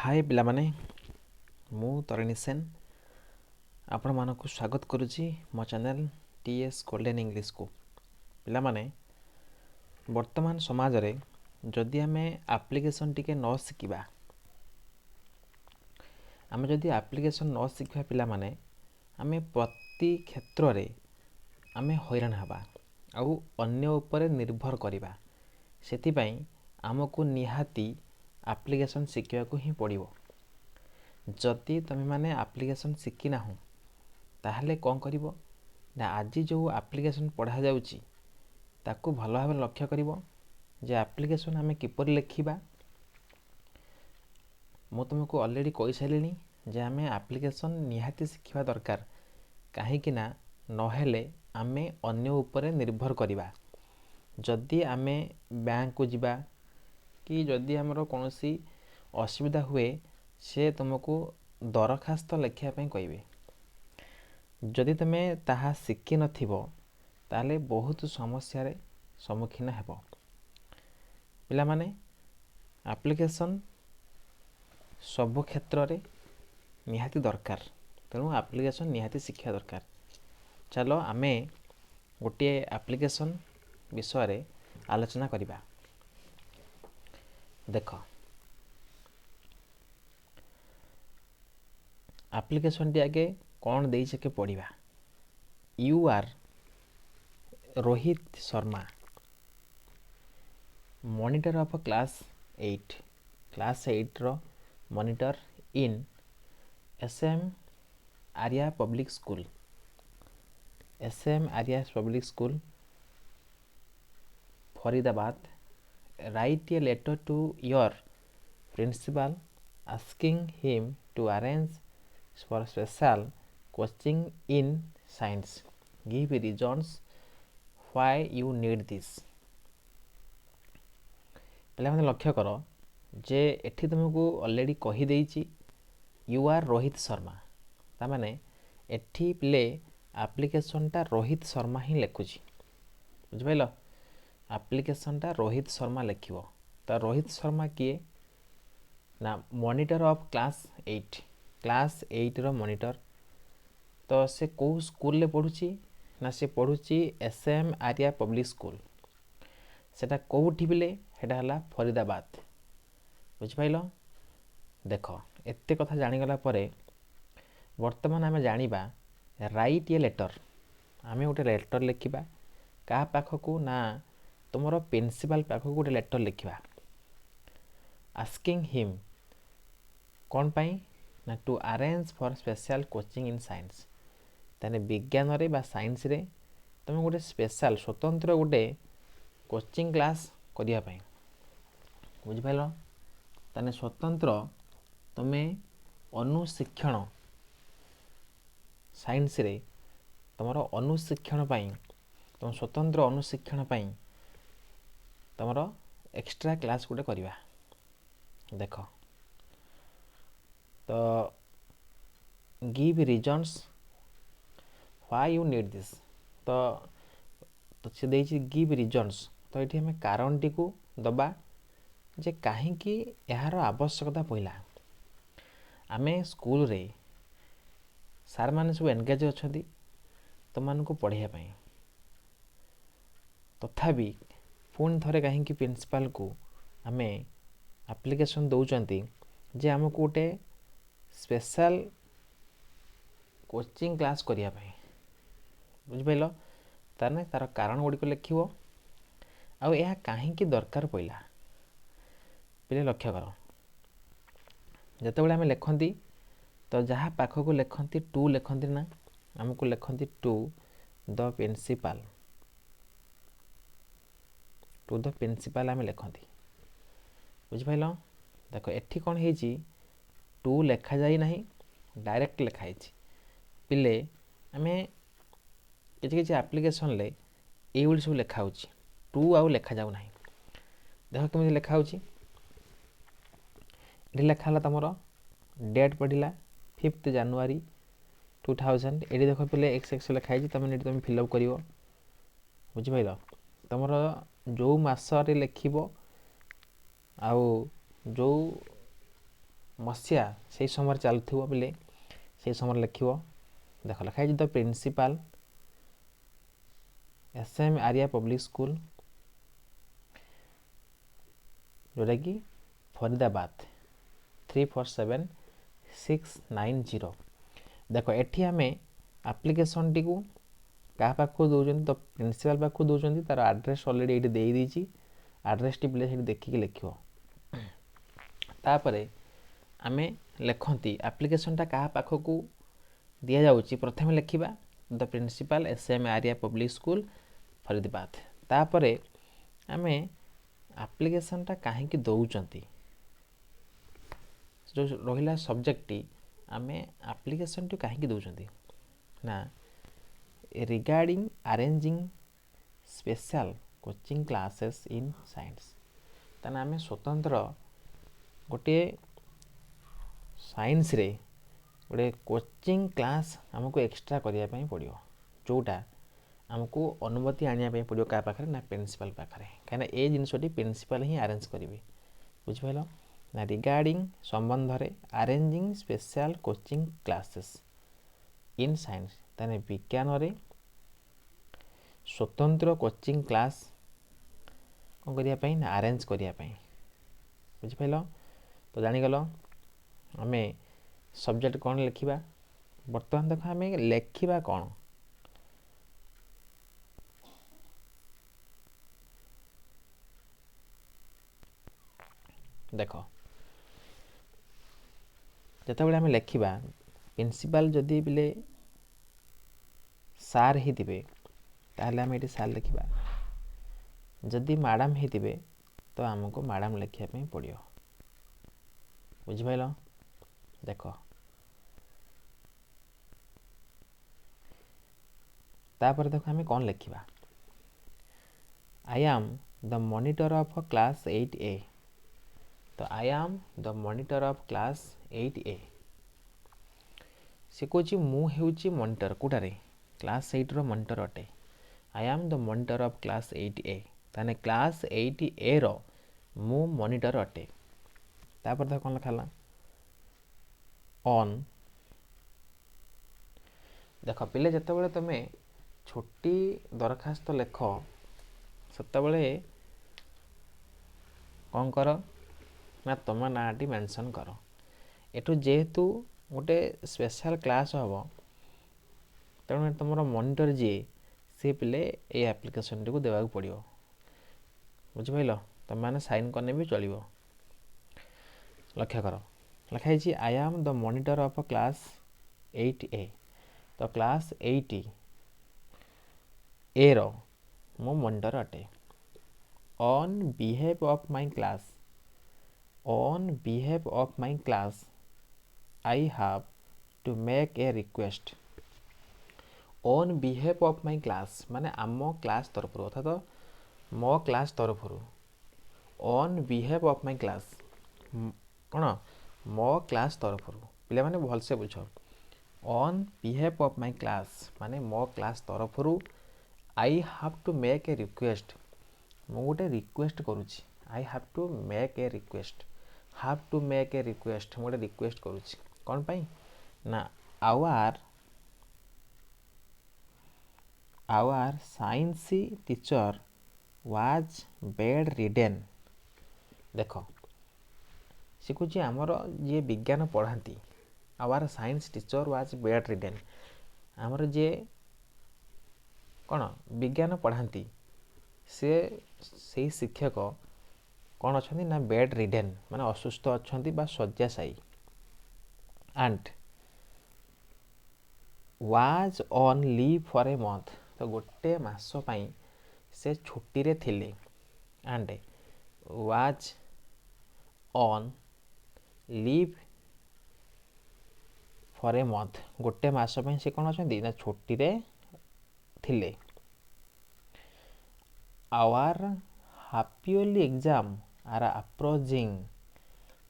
हाय पिलामाने मु तरिणी सेन आपण मानक स्वागत करुच्ची मो चैनल टीएस गोल्डन इंग्लिश को। पिलामाने वर्तमान समाज रे जदि आमे एप्लिकेशन टिके न शिखिबा आमे जदि एप्लिकेशन न शिखिबा पिलामाने आमे प्रति क्षेत्र रे आमे हैरान हबा आउ अन्य ऊपर निर्भर करिबा। सेति पई आमको निहाती एप्लिकेशन शिखिबा को ही पड़िबो। जदि तुम माने एप्लिकेशन शिखि ना हो ताहले कौन करिवो ना आज जो एप्लिकेशन पढ़ा जाउची ताकू भल भाव लक्ष्य करिवो जे एप्लिकेशन आमे किपर लिखिबा। मु तुमको ऑलरेडी कहि साइलिनी जे आमे एप्लिकेशन निहाती शिखिबा दरकार काहे कि ना नहेले आमे अन्य ऊपर निर्भर करिबा। जदि आमे बैंक को जिबा कि जदि हमरो कोनोसी असुविधा हुए से तुमको दरखास्त लिखिया पई कहबे। जदि तुमे ताहा शिखि नथिबो ताले बहुत समस्या रे सम्मुखीन हेबो। पिला माने एप्लिकेशन सब क्षेत्र रे निहाती दरकार, तेणु एप्लिकेशन निहाती शिक्षा दरकार। चलो आमे गोटे एप्लिकेशन विषय रे आलोचना करिबा। देख एप्लिकेशन टी आगे कौन देई के पढ़िबा। You are Rohit Sharma, monitor of class 8 रो monitor in SM Arya public school Faridabad. Write a letter to your principal asking him to arrange for special coaching in science. Give reasons why you need this. पहले मैंने लक्ष्य कर जे एठी तुमको already कही देइची you are Rohit Sharma, ता माने एठी प्ले एप्लिकेशन टा रोहित शर्मा ही लिखुची। बुझिपाइल, एप्लिकेशन टा रोहित शर्मा लिखिबो। तो रोहित शर्मा किए ना मॉनिटर ऑफ क्लास 8 रो मॉनिटर। तो से को स्कूल ले पढ़ुची ना से पढ़ुची एसएम आर्या पब्लिक स्कूल। सेटा कोठी बिले हेटा हला फरीदाबाद। बुझिपाइल, देख एते कथा जानी गला परे वर्तमान आमे जानिबा राइट ए लेटर। आमे गोटे लेटर लिखिबा का पाखकू ना तुमरो प्रिंसिपल पाखकू गोटे लेटर लिखिबा आस्किंग हिम कौन पाई ना to arrange for special coaching in science. ताने विज्ञान रे बा साइंस रे तुम गोटे स्पेशल स्वतंत्र गोटे कोचिंग क्लास करिया पाई। बुझिपाइल, ताने स्वतंत्र तुमे अनुशिक्षण साइंस रे तुमरो अनुशिक्षण पाई तुम स्वतंत्र अनुशिक्षण पाई तुमरो एक्स्ट्रा क्लास गोटे करिवा। देख तो give reasons why you need this. तो से देइछि गिव रीजन्स। तो ये हमें कारण टी को दबा जे काहेकि यार आवश्यकता पड़ला। आमे स्कूल रे सार माने सब एंगेज अछंती तुम मान को पढ़िया पाई, तथापि पुणी थरे काहेकि प्रिंसिपल को आमे एप्लिकेशन दौचंती जे हमको गोटे स्पेशल कोचिंग क्लास करिया पाई। बुझिपाइल, ताने तार कारण गुडी को लिखिबो आउ यह काहेकि दरकार पड़ला। पिले लक्ष्य कर जते बेले आमे लिखंती तो जहाँ पाखक को लिखंती टू लिखंती ना हमको लिखंती टू द प्रिंसिपल आमे लिखंती। बुझिपाइल, देख एठी कौन है टू लेखा जाई नहीं, डायरेक्ट लिखा है। पिले आमे किसी एप्लिकेशन ले ये सब लिखा हो टू आउ लेखा जाऊ नहीं। देख केमि लिखा हो लिखा है तुम डेट पढ़ला 5 जनवरी 2000। ये देख पे एक्स लिखाई तुम तुम फिलअप कर। बुझिपाइल, तुम जो मसरे लिखब आउ जो मसीहा से समय चलुव बोले से समय लिख देख लिखाई the principal SM Arya public school जोटा कि फरीदाबाद 347690 देख एटी आम आप्लिकेसन टी क्या पाखु दौरान तो प्रिंसिपल पाखु दौरान तार आड्रेस अलरेडी ये देदेजी आड्रेस टी पे देखिए लिख तापर आम लिखती आप्लिकेसनटा क्या पाखक दि जाऊँगी प्रथम लिखा the principal SM Arya public school Faridabad तापर आम आप्लिकेसनटा कहीं दौरान जो रहा सब्जेक्ट आम आप्लिकेसन टी कहीं दौरान ना regarding arranging special coaching classes in science ताने आम स्वतंत्र गोटे साइंस रे गोटे कोचिंग क्लास आमको एक्स्ट्रा करने पड़ो जोटा आमको अनुमति आने पड़ो क्या पाखे ना प्रिंसिपल पाखे कहीं ये जिनसटी प्रिंसिपल ही अरेंज करेंगे बुझिपाल ना रिगार्डिंग संबंध रे arranging special coaching classes in science ताने विज्ञान रे स्वतंत्र कोचिंग क्लास कौन करने ना अरेंज करने बुझिपाल तो जानीगल आम सब्जेक्ट कौन लिखा बर्तमान देख आम लिखा कौन देख जिते आम लिखा प्रिंसिपल जदि बिले सार ही थे ताहले आम ये सार लिखा जदि मैडम ही थे तो आमको मैडम लिखापी पड़ो बुझिपाल देख तापर देख आम कौन लिखा आई am the monitor of class 8A तो आई am the monitor of class 8A से कौच मुझे मॉनिटर कौटारे क्लास 8 रो मॉनिटर अटे आई am the monitor of class 8A ताने क्लास 8A रो मु मॉनिटर अटे तापर देख कौन लिखा ऑन देख पिले जिते तुम छोटी दरखास्त लेख सेतबले कौन कर ना तुम नाटी मेंशन कर एठू जेहेतु गोटे स्पेशल क्लास हम तेणु तुम मॉनिटर जी सी पिले ये एप्लिकेशन टी को देवा पड़ो बुझिपाल तुम मैंने साइन करने भी चलो लक्ष्य कर लिखाई I am the monitor of class 8A तो क्लास 8A रो मो मॉनिटर अटे on behalf of my class on behalf of my class I have to make a request on behalf of my class माने आम class तरफ अर्थात तो मो क्लास तरफ on behalf of my class कौन मो क्लास तरफ पिला माने भलसे बुझ on behalf of my class माने मो क्लास तरफ आई have to make a request मु गोटे रिक्वेस्ट करुच्ची I have to make a request have to make a request मु गोटे रिक्वेस्ट करुच्ची कौन पाई ना our science teacher was bedridden देख शिखुची आमर जी विज्ञान पढ़ाती our science teacher was bedridden आमर जी कौन विज्ञान पढ़ाती से शिक्षक कौन अच्छा ना बेड रिडेन माने असुस्थ अच्छा बा शଯ୍याशायी and was on leave for a month तो गोटे मास पाई से छुट्टी रे थिले and was on leave for a month गोटे मास पाई से कौन अच्छा ना छुट्टी रे थिले आवर हाफियरली एग्जाम आर अप्रोचिंग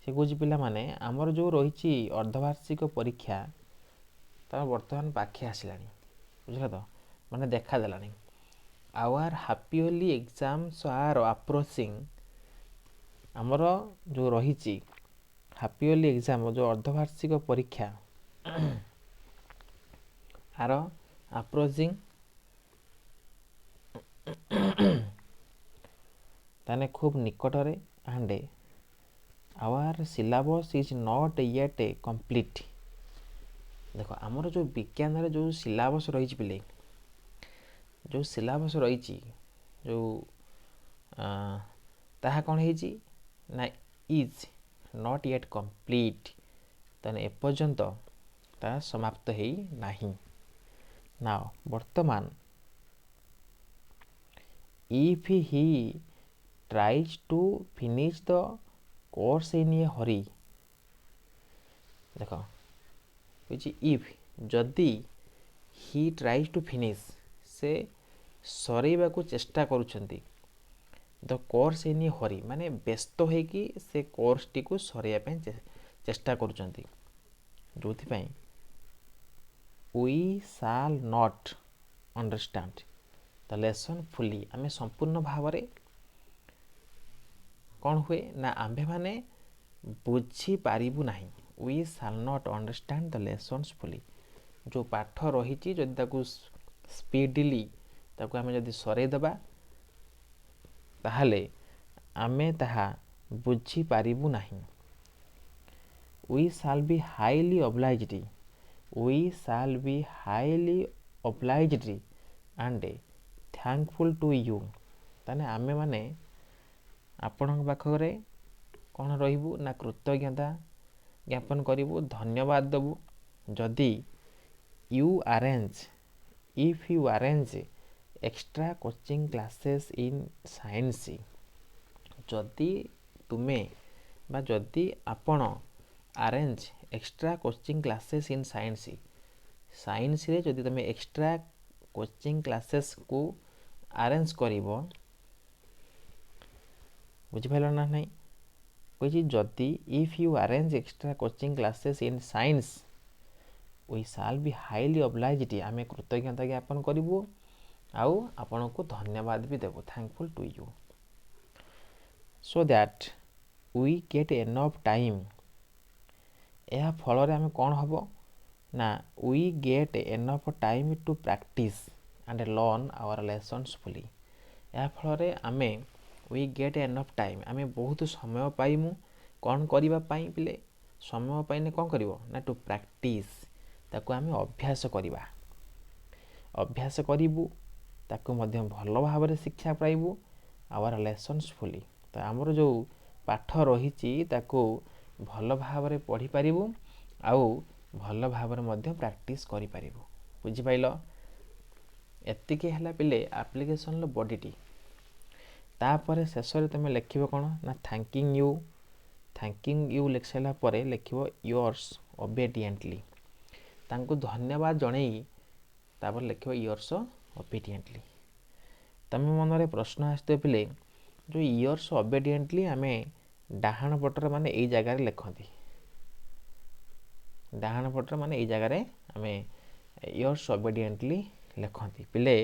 से कौच पिला माने आमर जो रही अर्धवार्षिक परीक्षा तो बर्तमान पाखे आसलानी बुझल तो माने देखा देलानी आवर हाफियरली एग्जाम्स आर अप्रोचिंग आमर जो रही ହାପି ଇୟରଲି ଏକ୍ଜାମ ଯେଉଁ ଅର୍ଦ୍ଧବାର୍ଷିକ ପରୀକ୍ଷା ଆର ଆପ୍ରୋଚିଂ ତାହେଲେ ଖୁବ୍ ନିକଟରେ and our syllabus is not yet complete. ଦେଖ ଆମର ଯେଉଁ ବିଜ୍ଞାନରେ ଯେଉଁ ସିଲାବସ୍ ରହିଛି ପିଲେ, ଯେଉଁ ସିଲାବସ୍ ରହିଛି ଯେଉଁ ତାହା କ'ଣ ହେଇଛି ନା ଇଜ୍ ନଟ୍ ୟେଟ୍ କମ୍ପ୍ଲିଟ୍। ତାହେଲେ ଏପର୍ଯ୍ୟନ୍ତ ତାହା ସମାପ୍ତ ହେଇନାହିଁ। ନାଓ ବର୍ତ୍ତମାନ if he tries to finish the course in a hurry, ଦେଖ ହେଉଛି if ଯଦି he tries to finish ସେ ସରେଇବାକୁ ଚେଷ୍ଟା କରୁଛନ୍ତି, ଦ କୋର୍ସ ଇନ୍ ଏ ହରି ମାନେ ବ୍ୟସ୍ତ ହୋଇକି ସେ କୋର୍ସଟିକୁ ସରେଇବା ପାଇଁ ଚେଷ୍ଟା କରୁଛନ୍ତି, ଯେଉଁଥିପାଇଁ we shall not understand the lesson fully, ଆମେ ସମ୍ପୂର୍ଣ୍ଣ ଭାବରେ କ'ଣ ହୁଏ ନା ଆମ୍ଭେମାନେ ବୁଝିପାରିବୁ ନାହିଁ। we shall not understand the lessons fully, ଯେଉଁ ପାଠ ରହିଛି ଯଦି ତାକୁ ସ୍ପିଡିଲି ତାକୁ ଆମେ ଯଦି ସରେଇଦେବା ତାହେଲେ ଆମେ ତାହା ବୁଝିପାରିବୁ ନାହିଁ। we shall be highly obliged, we shall be highly obliged and thankful to you, ତାହେଲେ ଆମେମାନେ ଆପଣଙ୍କ ପାଖରେ କ'ଣ ରହିବୁ ନା କୃତଜ୍ଞତା ଜ୍ଞାପନ କରିବୁ, ଧନ୍ୟବାଦ ଦେବୁ ଯଦି if you arrange extra coaching classes in science, ଯଦି ତୁମେ ବା ଯଦି ଆପଣ arrange extra coaching classes in ସାଇନ୍ସରେ ଯଦି ତୁମେ ଏକ୍ସଟ୍ରା କୋଚିଂ କ୍ଲାସେସ୍କୁ ଆରେଞ୍ଜ କରିବ, ବୁଝିପାରିଲ ନା ନାହିଁ କହିଛି ଯଦି if you arrange extra coaching classes in science we shall be highly obliged, ଆମେ କୃତଜ୍ଞତା ଜ୍ଞାପନ କରିବୁ ଆଉ ଆପଣଙ୍କୁ ଧନ୍ୟବାଦ ବି ଦେବୁ, thankful to you, so that we get enough time, ଏହା ଫଳରେ ଆମେ କ'ଣ ହେବ ନା we get enough time to practice and learn our lessons fully, ଏହା ଫଳରେ ଆମେ we get enough time, ଆମେ ବହୁତ ସମୟ ପାଇମୁ କ'ଣ କରିବା ପାଇଁ ପିଲେ, ସମୟ ପାଇଲେ କ'ଣ କରିବ ନା ଟୁ ପ୍ରାକ୍ଟିସ୍, ତାକୁ ଆମେ ଅଭ୍ୟାସ କରିବା, ଅଭ୍ୟାସ କରିବୁ ତାକୁ ମଧ୍ୟ ଭଲ ଭାବରେ ଶିକ୍ଷା ପାଇବୁ ଆୱାର ଲେସନ୍ସ ଫୁଲି, ତ ଆମର ଯେଉଁ ପାଠ ରହିଛି ତାକୁ ଭଲ ଭାବରେ ପଢ଼ିପାରିବୁ ଆଉ ଭଲ ଭାବରେ ମଧ୍ୟ ପ୍ରାକ୍ଟିସ୍ କରିପାରିବୁ। ବୁଝିପାରିଲ? ଏତିକି ହେଲା ପିଲେ ଆପ୍ଲିକେସନର ବଡିଟି। ତାପରେ ଶେଷରେ ତୁମେ ଲେଖିବ କ'ଣ ନା ଥ୍ୟାଙ୍କିଂ ୟୁ ଲେଖି ସାରିଲା ପରେ ଲେଖିବ ୟର୍ସ ଓବେଡିଏଣ୍ଟଲି, ତାଙ୍କୁ ଧନ୍ୟବାଦ ଜଣେଇ ତାପରେ ଲେଖିବ ୟର୍ସ ଓବେଡିଏଣ୍ଟଲି। ତୁମ ମନରେ ପ୍ରଶ୍ନ ଆସିଥିବ ପିଲେ ଯେଉଁ ୟର୍ସ ଓବେଡିଏଣ୍ଟଲି ଆମେ ଡାହାଣ ପଟରେ ମାନେ ଏଇ ଜାଗାରେ ଲେଖନ୍ତି, ଡାହାଣ ପଟରେ ମାନେ ଏଇ ଜାଗାରେ ଆମେ ୟର୍ସ ଓବେଡିଏଣ୍ଟଲି ଲେଖନ୍ତି, ପିଲେ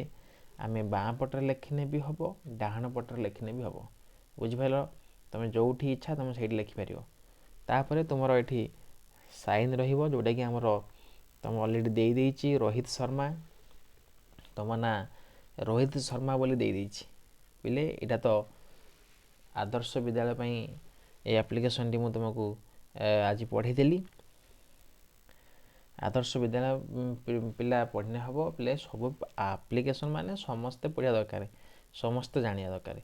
ଆମେ ବାଁ ପଟରେ ଲେଖିଲେ ବି ହେବ ଡାହାଣ ପଟରେ ଲେଖିଲେ ବି ହେବ। ବୁଝିପାରିଲ? ତୁମେ ଯେଉଁଠି ଇଚ୍ଛା ତୁମେ ସେଇଠି ଲେଖିପାରିବ। ତାପରେ ତୁମର ଏଠି ସାଇନ୍ ରହିବ ଯେଉଁଟାକି ଆମର ତୁମେ ଅଲରେଡ଼ି ଦେଇଦେଇଛି ରୋହିତ ଶର୍ମା, ତୁମ ନାଁ ରୋହିତ ଶର୍ମା ବୋଲି ଦେଇଦେଇଛି। ପିଲେ ଏଇଟା ତ ଆଦର୍ଶ ବିଦ୍ୟାଳୟ ପାଇଁ এই ଆପ୍ଲିକେସନଟି ମୁଁ ତୁମକୁ ଆଜି ପଢ଼େଇଦେଲି। ଆଦର୍ଶ ବିଦ୍ୟାଳୟ ପିଲା ପଢ଼ିଲେ ହେବ, ପିଲେ ସବୁ ଆପ୍ଲିକେସନ ମାନେ ସମସ୍ତେ ପଢ଼ିବା ଦରକାର, ସମସ୍ତେ ଜାଣିବା ଦରକାର।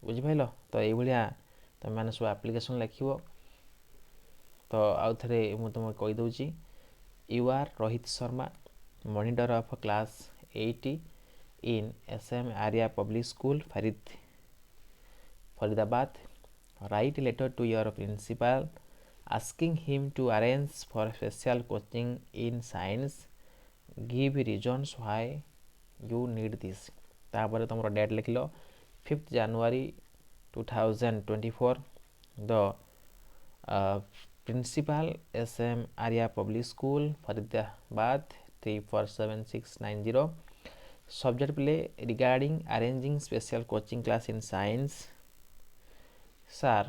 ବୁଝିପାରିଲ? ତ ଏଇଭଳିଆ ତୁମେମାନେ ସବୁ ଆପ୍ଲିକେସନ ଲେଖିବ। ତ ଆଉ ଥରେ ମୁଁ ତୁମକୁ କହିଦେଉଛି, you are Rohit Sharma, monitor of class 8 in SM Arya Public School, Faridabad. Write letter to your principal asking him to arrange for special coaching in science. Give reasons why you need this. ତାପରେ ତୁମର date ଲେଖିଲ 5th January 2024. The principal SM Arya Public School, Faridabad 347690. Subject play regarding arranging special coaching class in science. Sir,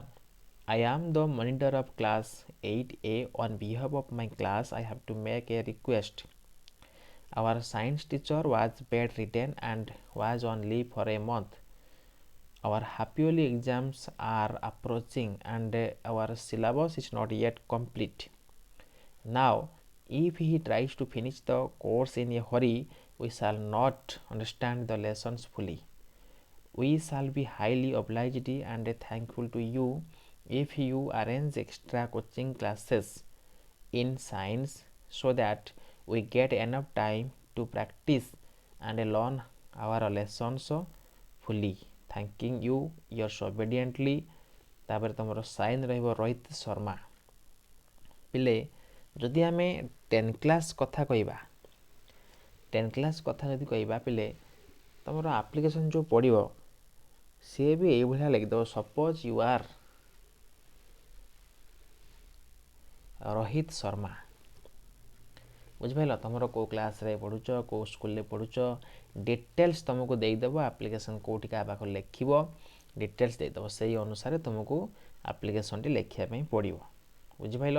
I am the monitor of class 8A. On behalf of my class, I have to make a request. Our science teacher was bedridden and was on leave for a month. Our half-yearly exams are approaching and our syllabus is not yet complete. Now, if he tries to finish the course in a hurry, we shall not understand the lessons fully. We shall be highly obliged and thankful to you if you arrange extra coaching classes in science so that we get enough time to practice and learn our lessons fully. Thanking you, yours obediently. ତାପରେ ତୁମର sign ରହିବ ରୋହିତ ଶର୍ମା। ପିଲେ ଯଦି ଆମେ 10 class କଥା କହିବା, 10 class କଥା ଯଦି କହିବା ପିଲେ ତୁମର ଆପ୍ଲିକେସନ୍ ଯେଉଁ ପଡ଼ିବ ସିଏ ବି ଏଇଭଳିଆ ଲେଖିଦେବ। Suppose you are Rohit Sharma. ବୁଝିପାରିଲ, ତୁମର କେଉଁ କ୍ଲାସ୍ରେ ପଢ଼ୁଛ, କେଉଁ ସ୍କୁଲରେ ପଢ଼ୁଛ, ଡିଟେଲ୍ସ ତୁମକୁ ଦେଇଦେବ। ଆପ୍ଲିକେସନ୍ କେଉଁଠି କାହା ପାଖରେ ଲେଖିବ ଡିଟେଲ୍ସ ଦେଇଦେବ। ସେଇ ଅନୁସାରେ ତୁମକୁ ଆପ୍ଲିକେସନ୍ଟି ଲେଖିବା ପାଇଁ ପଡ଼ିବ। ବୁଝିପାରିଲ,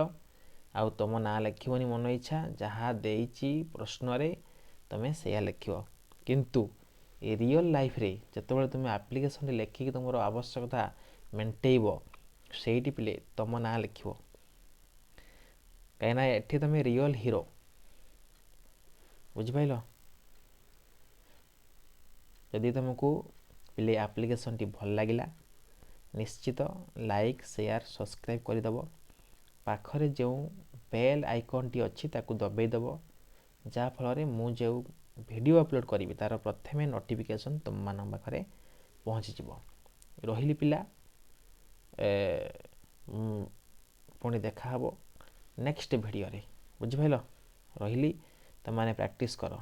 ଆଉ ତୁମ ନାଁ ଲେଖିବନି ମନ ଇଚ୍ଛା, ଯାହା ଦେଇଛି ପ୍ରଶ୍ନରେ ତୁମେ ସେଇଆ ଲେଖିବ। କିନ୍ତୁ ଏ ରିଅଲ୍ ଲାଇଫ୍ରେ ଯେତେବେଳେ ତୁମେ ଆପ୍ଲିକେସନ୍ଟି ଲେଖିକି ତୁମର ଆବଶ୍ୟକତା ମେଣ୍ଟେଇବ, ସେଇଠି ପିଲେ ତୁମ ନାଁ ଲେଖିବ। କାହିଁକିନା ଏଠି ତୁମେ ରିଅଲ୍ ହିରୋ। ବୁଝିପାରିଲ, ଯଦି ତୁମକୁ ପିଲେ ଆପ୍ଲିକେସନ୍ଟି ଭଲ ଲାଗିଲା ନିଶ୍ଚିତ ଲାଇକ୍, ସେୟାର, ସବସ୍କ୍ରାଇବ୍ କରିଦେବ। ପାଖରେ ଯେଉଁ ବେଲ୍ ଆଇକନ୍ଟି ଅଛି ତାକୁ ଦବାଇ ଦେବ, ଯାହାଫଳରେ ମୁଁ ଯେଉଁ ଭିଡ଼ିଓ ଅପଲୋଡ଼ କରିବି ତା'ର ପ୍ରଥମେ ନୋଟିଫିକେସନ୍ ତୁମମାନଙ୍କ ପାଖରେ ପହଞ୍ଚିଯିବ। ରହିଲି ପିଲା, ପୁଣି ଦେଖା ହେବ ନେକ୍ସଟ ଭିଡ଼ିଓରେ। ବୁଝିପାରିଲ, ରହିଲି, ତୁମମାନେ ପ୍ରାକ୍ଟିସ୍ କର।